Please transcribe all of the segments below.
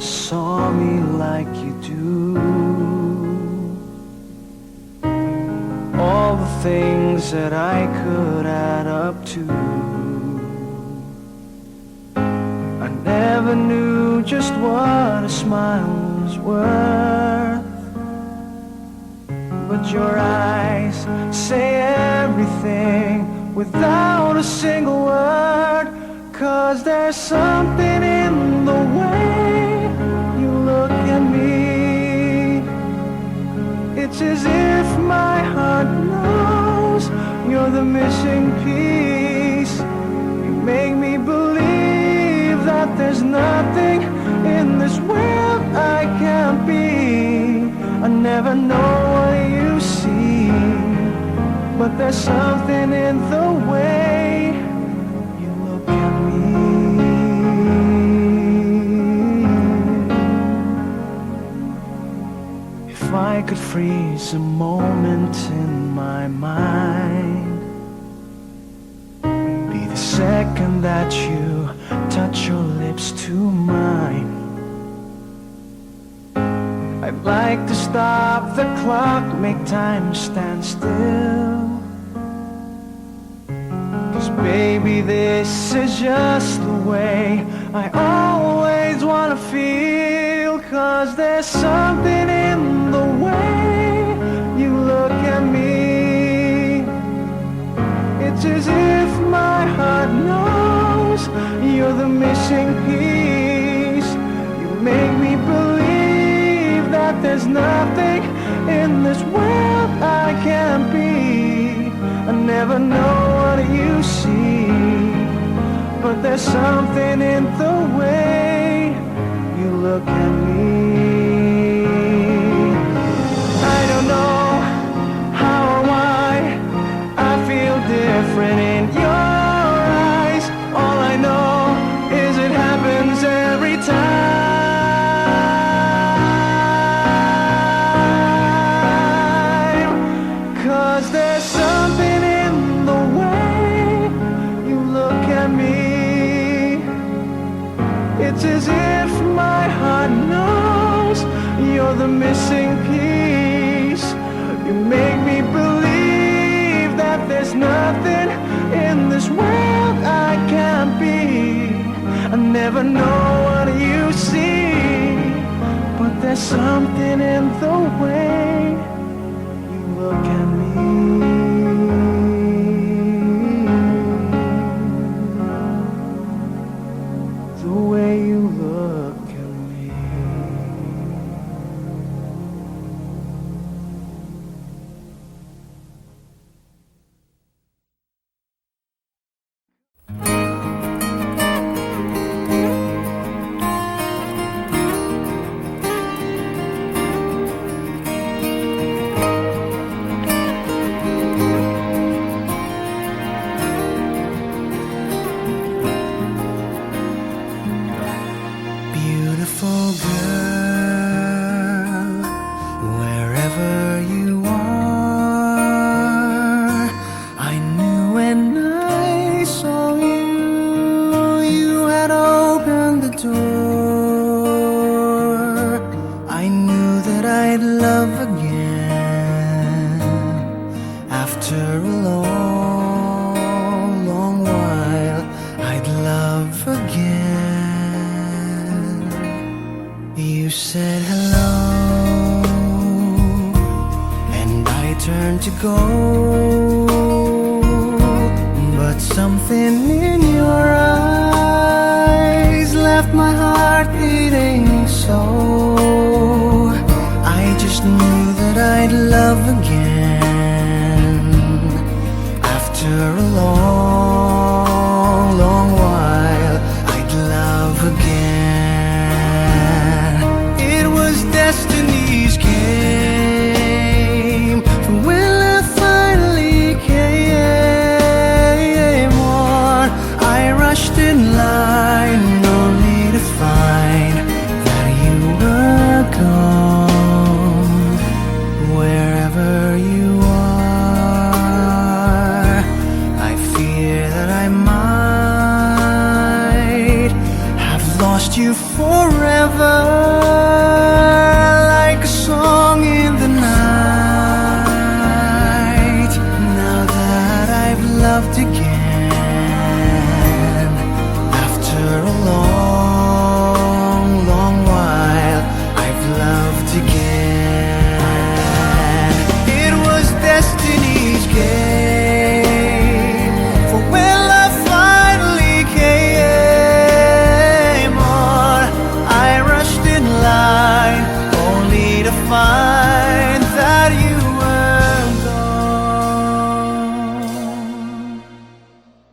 saw me like you do. All the things that I could add up to, I never knew just what a smile was worth. But your eyes say everything without a single word. 'Cause there's something in the way you look at me. It's as if my heart knows you're the missing piece. You make me believe that there's nothing in this world I can't be. I never know what you see, but there's something in the way you look at me. If I could freeze a moment in my mind, be the second that you touch your lips to mine. I'd like to stop the clock, make time stand still. 'Cause baby, this is just the way I always wanna feel. 'Cause there's something in the way you look at me. It's as if my heart knows you're the missing piece. You make me believe that there's nothing in this world I can't be. I never know what you see, but there's something in the way you look at me. I don't know how or why I feel different in your eyes. All I know is it happens every time. 'Cause there's something in the way you look at me. It's as if my heart knows you're the missing piece. You make me believe that there's nothing in this world I can't be. I never know what you see, but there's something in the way you look at me. The way you look at me. Beautiful girl, wherever you are, I knew when I saw you, you had opened the door. I knew that I'd love again after a long, long while. I'd love again. You said hello, and I turned to go, but something in your eyes left my heart beating so. I just knew that I'd love again after a long, long while. I'd love again. It was destiny's game for when love finally came on. I rushed in line only to find that you were gone. Wherever you are, I fear that I might have lost lost you forever, like a song in the night. Now that I've loved again, after a long, long while, I've loved again. It was destiny's game, for when love finally came on, I rushed in line, only to find that you were gone.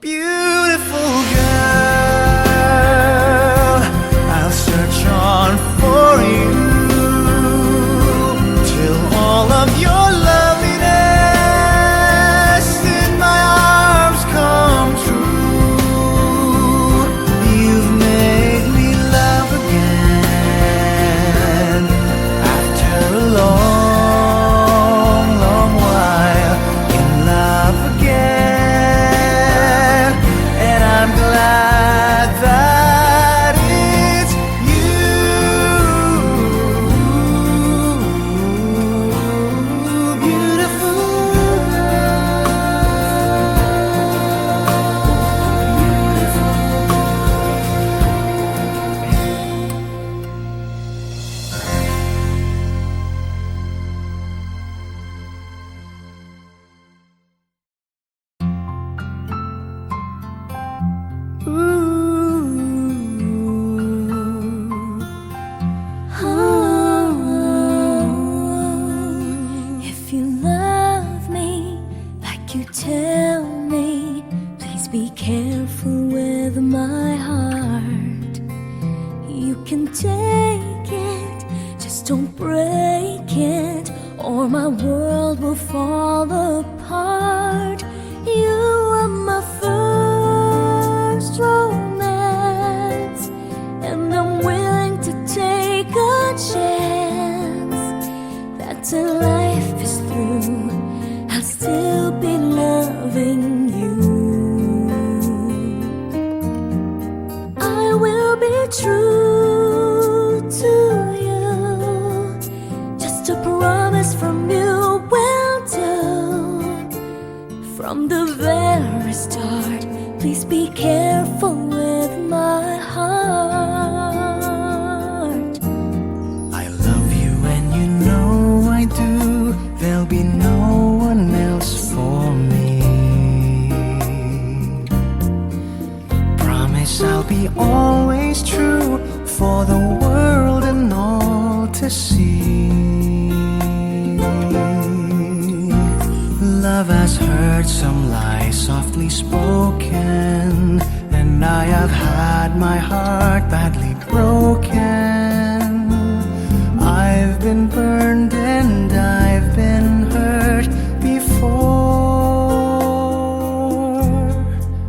Beautiful girl, I'll search on for you till all of your loveliness in my arms come true. You've made me love again after a long, long while, in love again, and I'm glad that it's you. Beautiful If you love me like you tell me, please be careful with my heart. You can take it, just don't break it, or my world will fall apart. You are my first romance, and I'm willing to take a chance that till life is through, I'll still be loving you. I will be true to you, just a promise from you will do. From the very start, please be careful with my heart. I love you and you know I do. There'll be no one else for me. Promise I'll be always true for the world and all to see. Love has heard some lies softly spoken, and I have had my heart badly broken. I've been burned and I've been hurt before,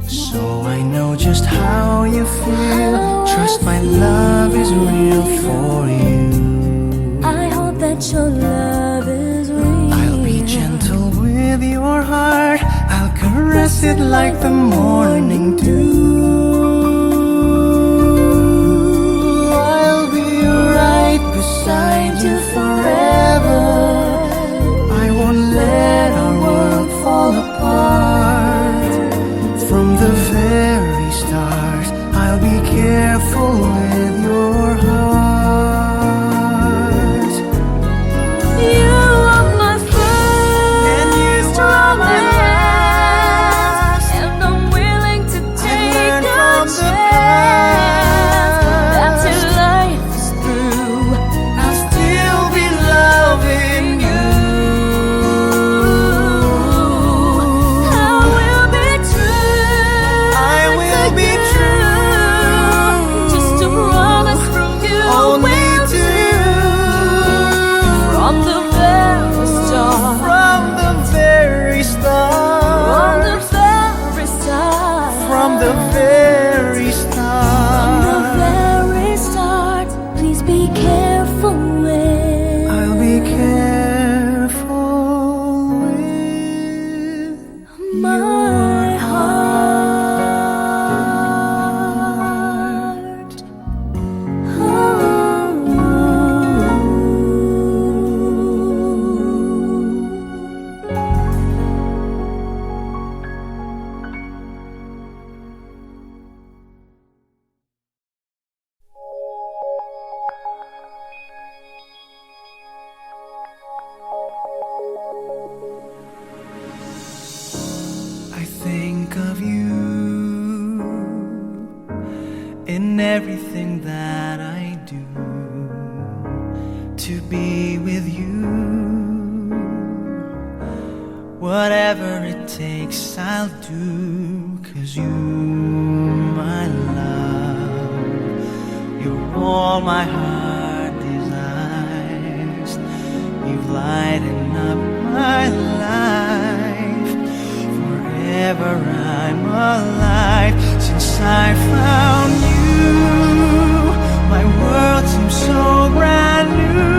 so I know just how you feel. Trust my love is real for you. I hope that your love is real. I'll be gentle with your heart, I'll caress it like the morning dew. I'll be right beside you forever. I won't let our world fall apart. From the very start, I'll be careful with your heart. You are my And you first are my romance, and I'm willing to take learned a from the chance that past. till life is through, I'll still be loving you. I will be true. I will be true. Just a promise from you Only will to from the very start. from the very From the start. very start. From the very From the start. very start. Please be careful with I'll be careful with my heart. everything that I do to be with you. Whatever it takes, I'll do, 'cause you, my love, you're all my heart desires. You've lightened up my life. Forever I'm alive. Since I found you, my world seems so brand new.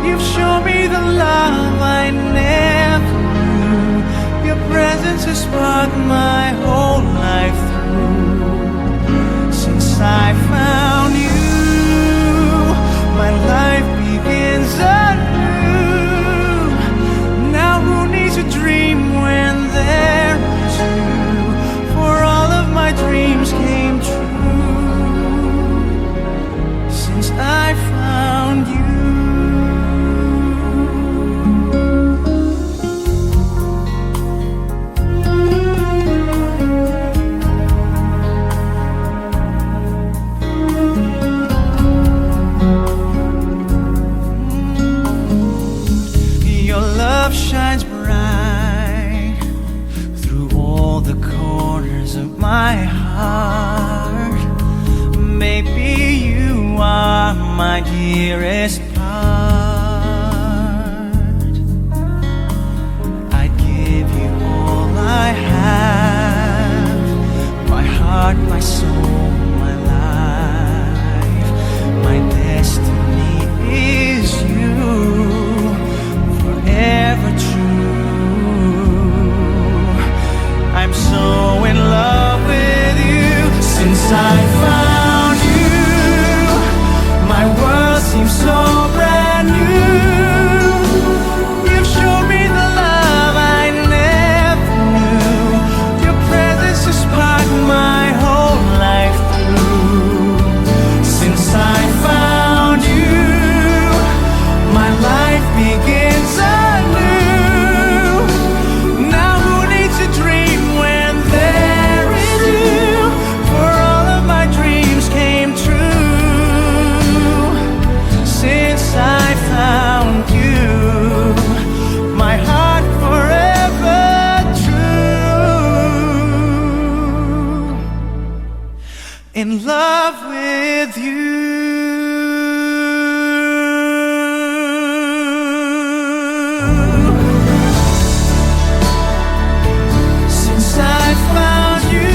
You've shown me the love I never knew. Your presence has sparked my whole life through. Since I found you, my life begins anew. Now who needs a dream when there is you? For all of my dreams came true since I found you. Your love shines bright through all the corners of my heart. Maybe you are my dearest part. I'd give you all I have, my heart, my soul, my life. My destiny is you, forever true. I'm so in love with you. Since I found you, my world seems so brand new. You've shown me the love I never knew. Your presence has sparked my whole life through. Since I found you, my life begins anew. Now who needs a dream when there is you? For all of my dreams came true since I found you. My heart forever true. In love with you. Since I found you,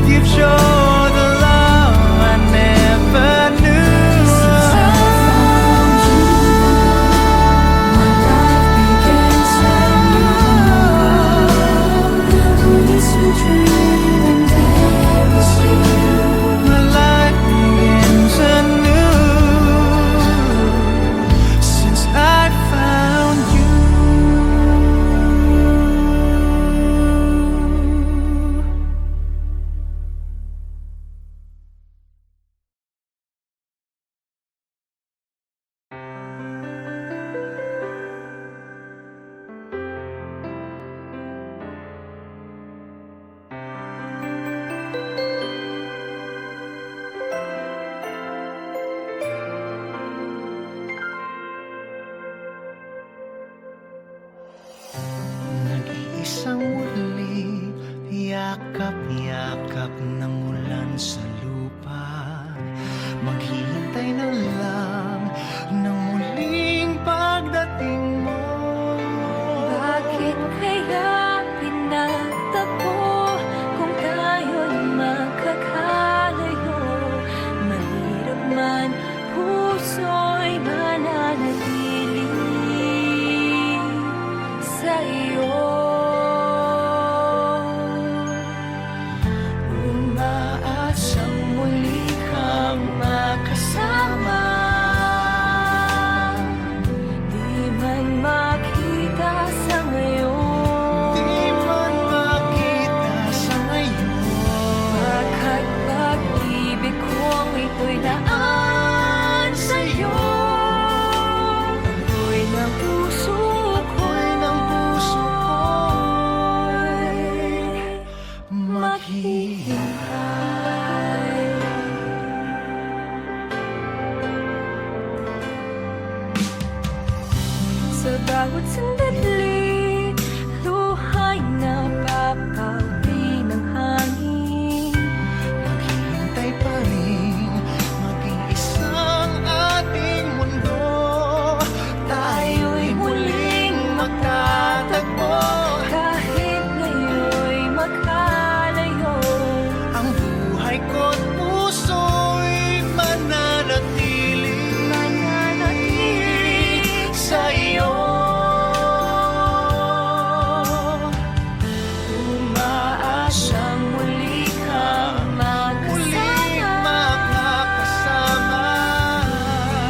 you've shown the love I never knew. Since I found you, my life begins anew. Sa bawat sandali, luhay na papawi ng hangin. Maghihintay pa rin, maging isang ating mundo. Tayo'y muling magtatagpo. Kahit ngayon'y magkalayo, Ang buhay ko't puso'y mananatili sa iyo. umaasang muli kang Muling magkasama. makakasama.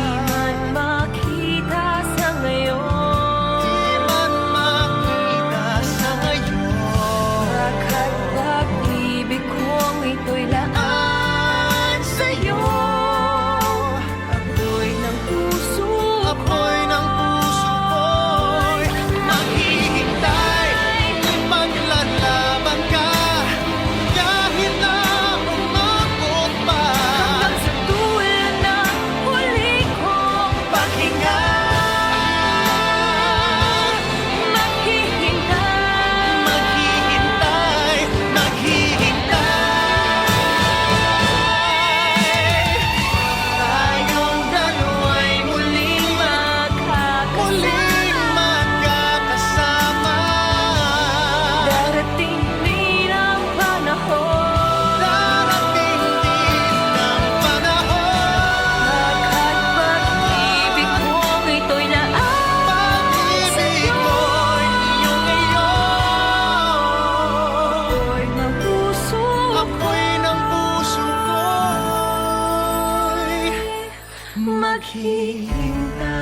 Di man makita sa ngayon, Di man makita sa ngayon. Baka't pag-ibig kong ito'y laan sa'yo. Ako'y ng puso Ako'y ng puso ko'y maghihintay. Maglalaban ka kahit na umabot pa. hanggang sa dulo ng huli kong Paghinga, maghihintay. maghihintay, maghihintay. Tayong dalawa'y muling magkakasama. Darating din ang panahon, Darating din ang panahon. Baka't pag-ibig kong ito'y laan Pag-ibig ko'y iyong ngayon. Ako'y ng puso Ako'y ng puso ko'y maghihintay.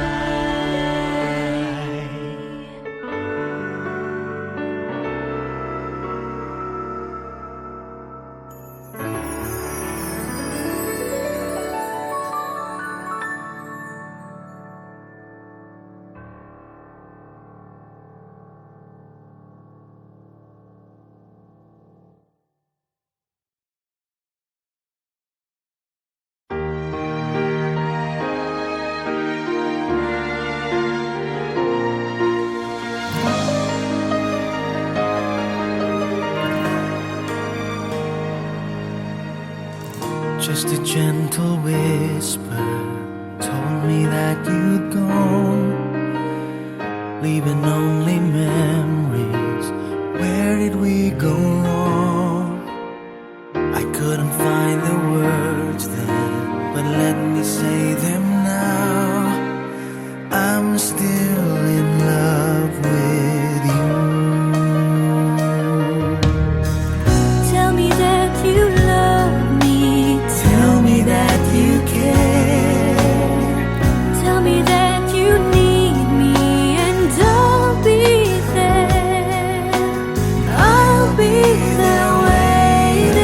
Just a gentle whisper told me that you'd gone, leaving only memories. Where did we go wrong? I couldn't find the words then, but let me say them now. I'm still in love with you. Tell me that you love me. Tell me that you care. Tell me that you need me, and I'll be there. I'll be there waiting.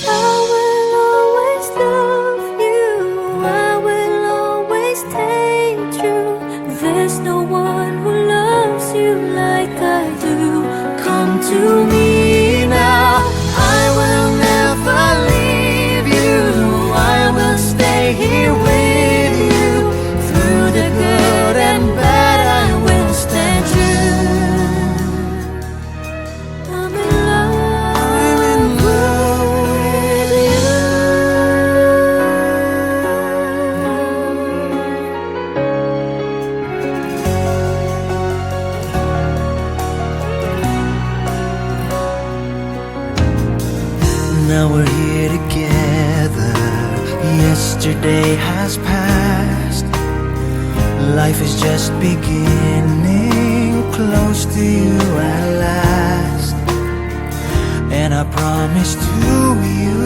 I will always love you. I will always stay true. There's no one who loves you like I do. Come to me now. I will never leave you. I will stay here with you. Through the good and bad, I will stand true. I'm in love. I'm in love with you. Now we're here together. Yesterday has passed. Life is just beginning. Close to you at last. And I promise to you,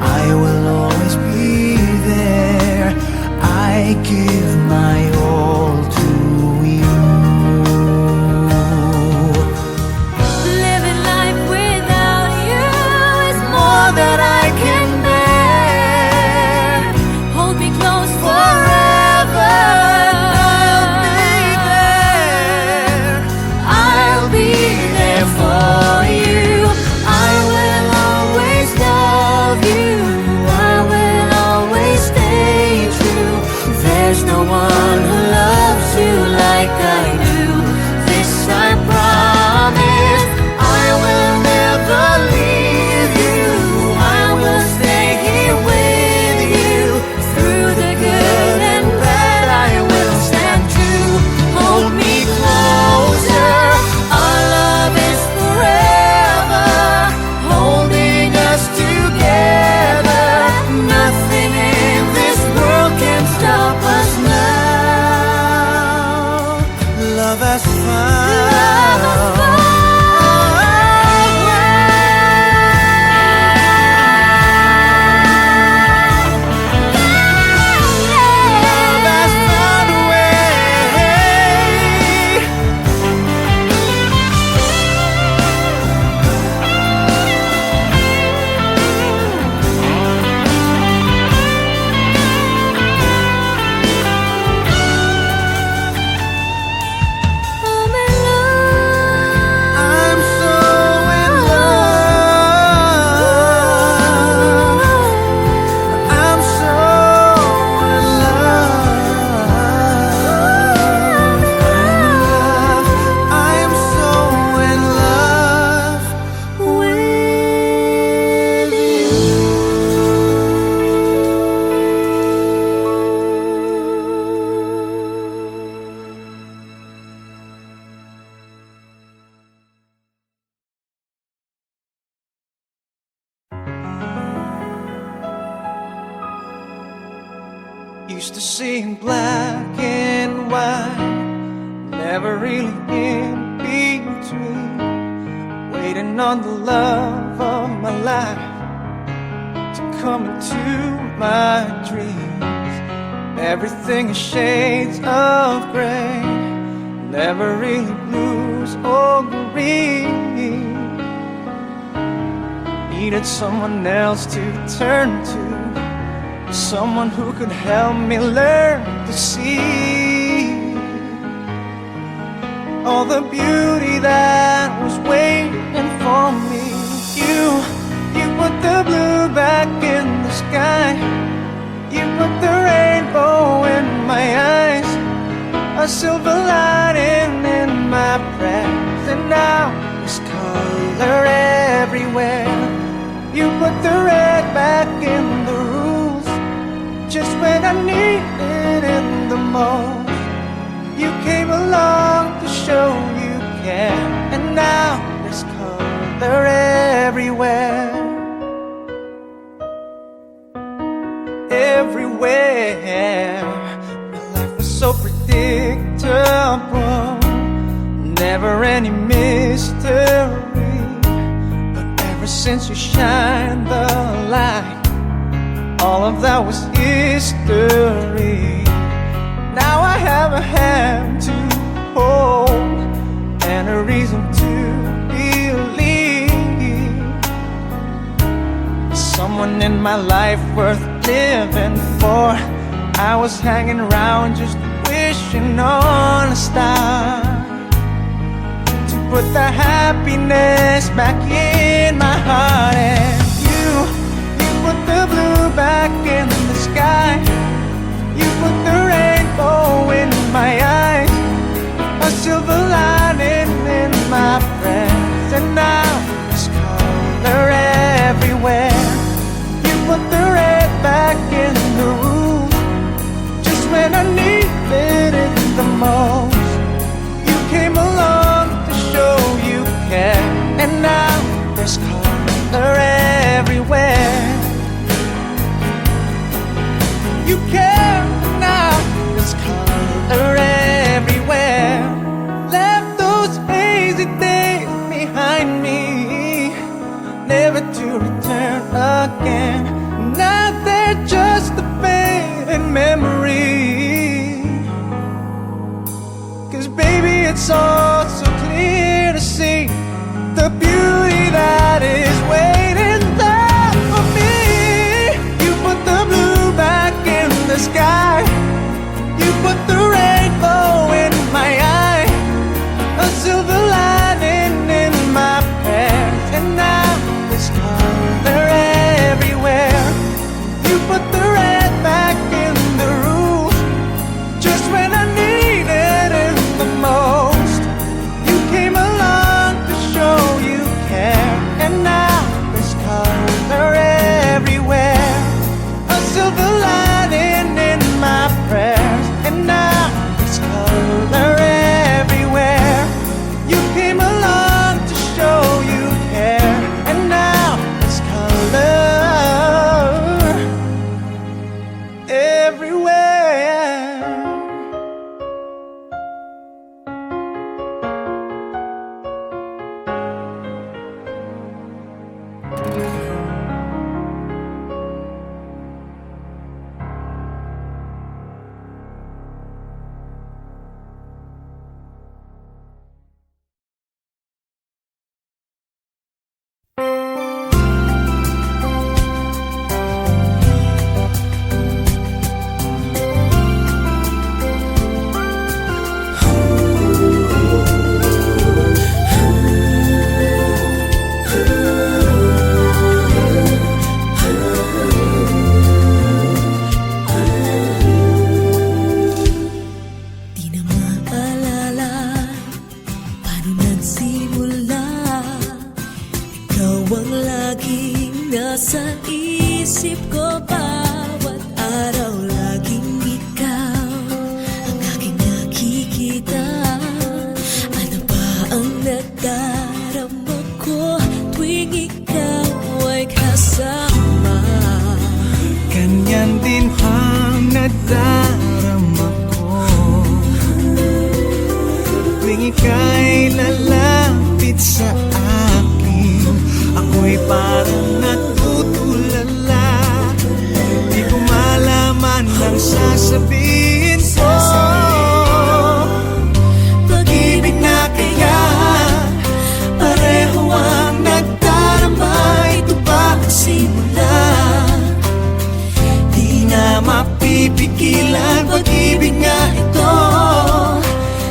I will always be there. I give my all to you. Living life without you is more than I can bear. Hold me close forever. I'll be there for you. I will always love you. Used to see in black and white, never really in between. Waiting on the love of my life to come into my dreams. Everything is shades of gray, never really blues or green. Needed someone else to turn to, someone who could help me learn to see all the beauty that was waiting for me. You put the blue back in the sky, you put the rainbow in my eyes, a silver lining in my prayers, and now there's color everywhere. You put the red back in the rules, just when I needed it the most. You came along to show you care, and now there's color everywhere. Everywhere. My life was so predictable, never any mystery. But ever since you shined the light, all of that was history. Now I have a hand to hold and a reason to believe. Someone in my life worth living for. I was hanging around just wishing on a star to put the happiness back in my heart. And you put the blue back in the sky, you put the rainbow in my eyes, a silver lining in my prayers, and now there's color everywhere. You put the red back in the room, just when I needed it the most. You came along to show you care, and now there's color everywhere. You care, and ika'y lalapit sa akin, ako'y parang natutulala. Di ko malaman ang sasabihin ko. Pag-ibig na kaya pareho ang nagdarama. Ito ba ang simula? Di na mapipigilan. Pag-ibig nga ito,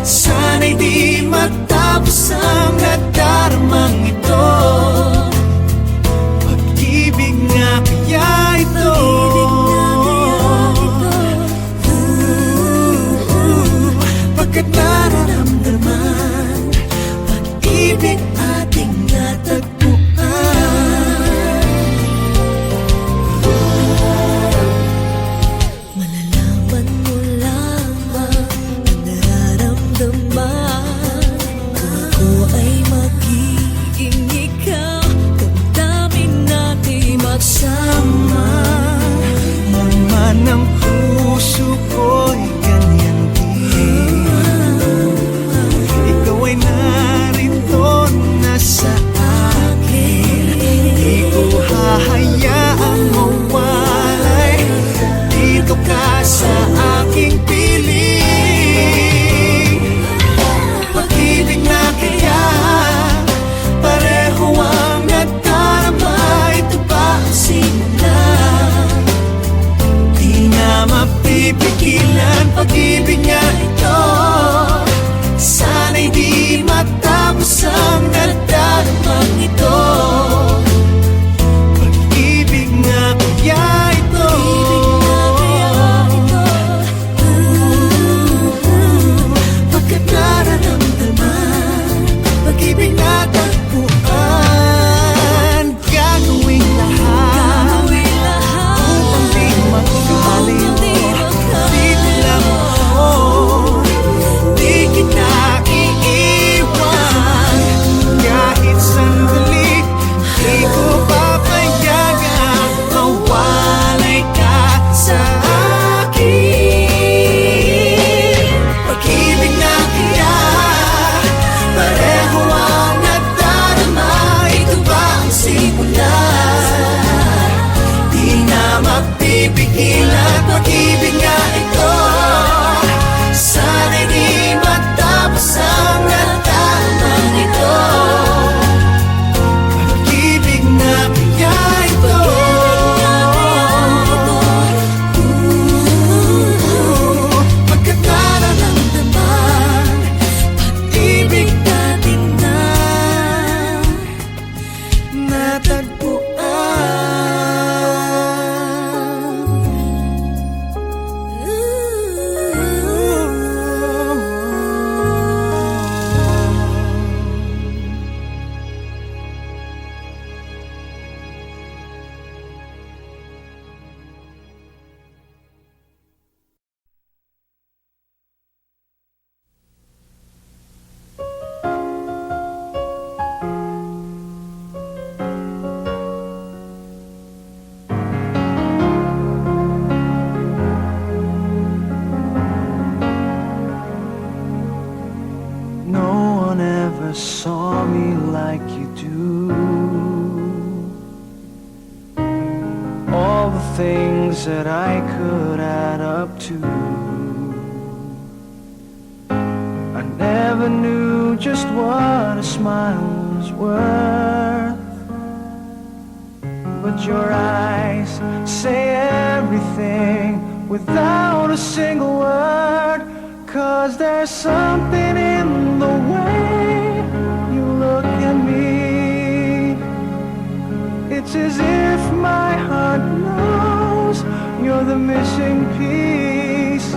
sana'y di matapos ang nagdaramang ito. Pag-ibig nga kaya ito, pagkat nararamdaman, pag-ibig ating natagpuan. Malalaman mo lamang ang nararamdaman, kung ako ay magiging ikaw, damdamin natin magsama. Naman ang puso ko'y ganyan din, ikaw ay narito na sa akin. Di ko hahayaang mawalay, dito ka sa aking piling. Pag-ibig na kaya pareho ang nagdarama. Ito ba ang simula? Di na mapipigilan. Pag-ibig nga ito, sana'y di matapos ang nagdaramang ito. Pag-ibig nga kaya ito, pagkat nararamdaman, pag-ibig na tagpuan. Gagawin lahat upang di magkalito. Dito lang ako, di kita iiwan. Kahit sandali, di ko papayagan mawalay ka sa akin. Pag-ibig na kaya pareho ang nagdarama. Ito ba ang simula? Di na mapipigilan. Pag-ibig nga ito, sana'y di matapos ang nagdaramang ito. Pag-ibig na kaya ito, pagkat nararamdaman, pag-ibig natin na no one ever saw me like you do. All the things that I could add up to, I never knew just what a smile was worth. But your eyes say everything without a single word. 'Cause there's something in the way you look at me. It's as if my heart knows you're the missing piece.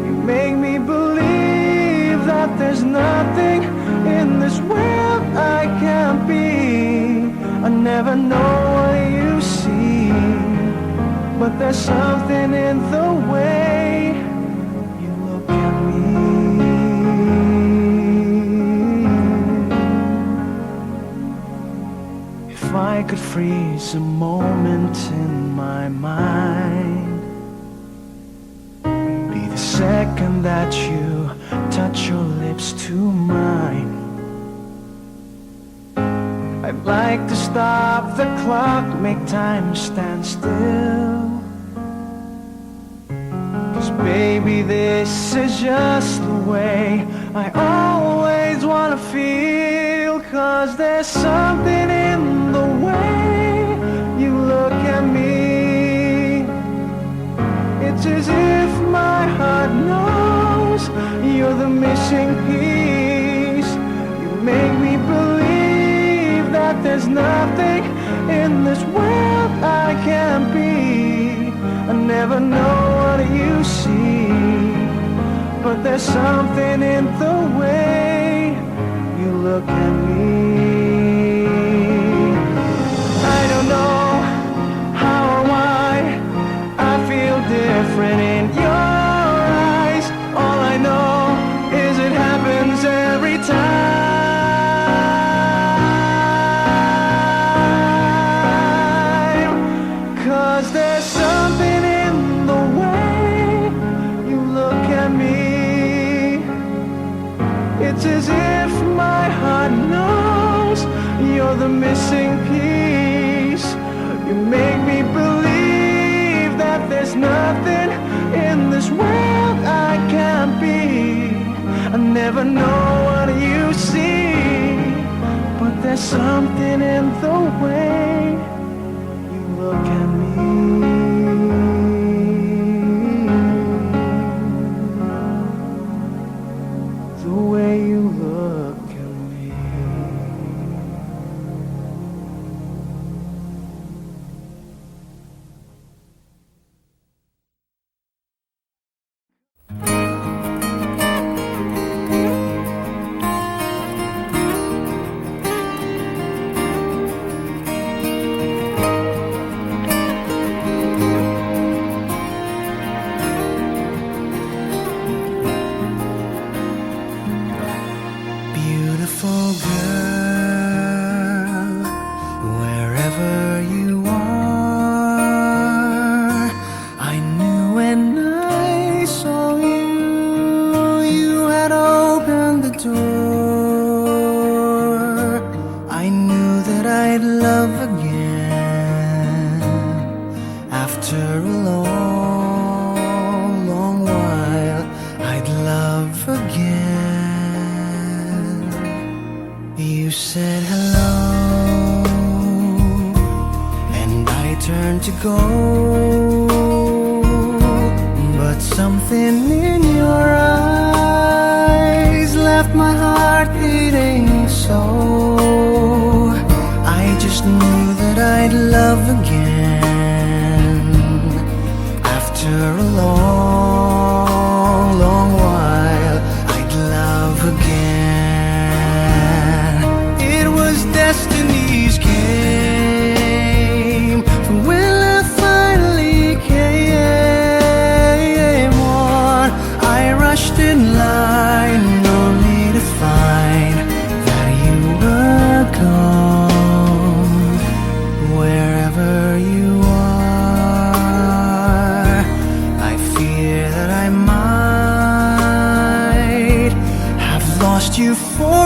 You make me believe that there's nothing in this world I can't be. I never know what you see, but there's something in the way you look at me. If I could freeze a moment in my mind, be the second that you touch your lips to mine. I'd like to stop the clock, make time stand still. 'Cause baby, this is just the way I always wanna feel. 'Cause there's something in the way you look at me. It's as if my heart knows you're the missing piece. You make me believe that there's nothing in this world I can't be. I never know what you see, but there's something in the way you look at me. I don't know how or why I feel different in your eyes. All I know is it happens every time. 'Cause there's something in the way you look at me. It's as if my heart knows you're the missing piece. You make me believe that there's nothing in this world I can't be. I never know what you see, but there's something in the way you look at me. The way you look at me. Beautiful girl, wherever you are, I knew when I saw you, you had opened the door. I knew that I'd love again after a long, long while. I'd love again. You said hello, and I turned to go, but something in your eyes left my heart beating so. I just knew that I'd love again after a long, long while. I'd love again. It was destiny's game. From when love finally came on, I rushed in line, only to find that you were gone. Wherever you are, I fear that I might have lost you for